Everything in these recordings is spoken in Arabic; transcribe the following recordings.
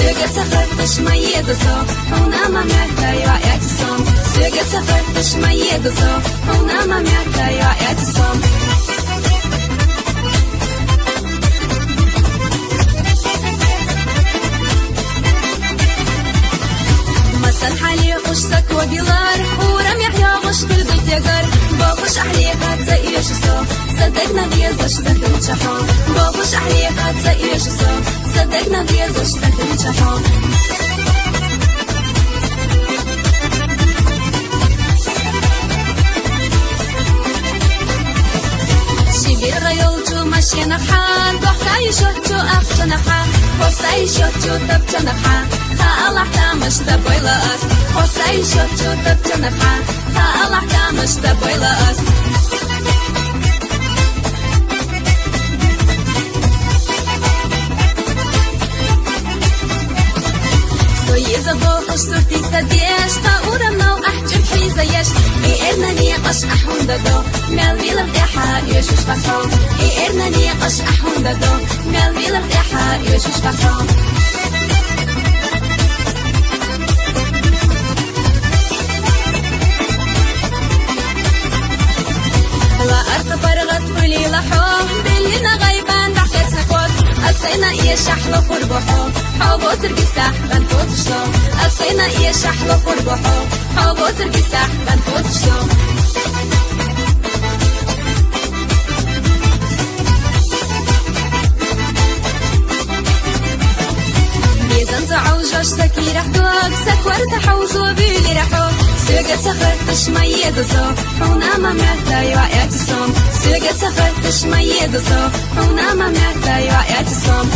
سوقت سخرتش ميزة صو هنا ما معك يا اعتصام سوقت سخرتش ميزة صو هنا ما معك يا اعتصام مثل حالي قشتك وقلار ورم يحيى غش في البيت يقر بوخش أحليها تزيش صو صدقنا بيزش تهتم شحون بوخش أحليها تزيش صو صدقنا بيزش تهتم شحون شبير غيولتو ماشي نفحان بوحكاي شوتو أخشى نفحان وصاي شوتو تبتو نفحان الله تامش تبوي لأس وصاي شوتو تبتو نفحان الله تامش تبوي لأس إذا بوخش صرتي تديش طاورة منو أحجر حيزيش إيرنا نيقش أحون دادو مالوي لغيحة يوشوش بخون إيرنا نيقش أحون دادو مالوي لغيحة يوشوش بخون لا أرض برغت فلي لحوم بلينا غيبان بحكت سكوت أصينا إيه شحلو قربحو حوبو ترقي ساحبان فوتشلو أصينا إيه شحلو قربحو حوبو ترقي ساحبان فوتشلو ميزان تعوجش سكي رحدوك سكور تحوزو بيلي رحوك سوقت سخرتش ميزة صو هنا ما معك يا اعتصام سوقت سخرتش ميزة صو هنا ما معك يا اعتصام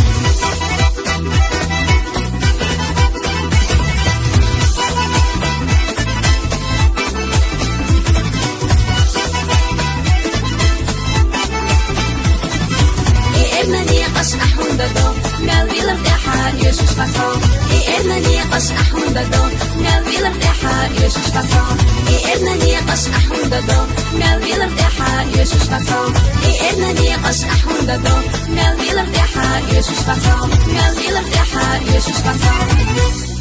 إيرنا نيقش أحون دادو مالوي لغيحة يوشوش بخون إيرنا نيقش أحون دادو مالوي لغيحة يوشوش بخون إيرنا نيقش أحون دادو مالوي لغيحة يوشوش بخون إيرنا نيقش أحون دادو مالوي لغيحة يوشوش بخون مالوي لغيحة يوشوش بخون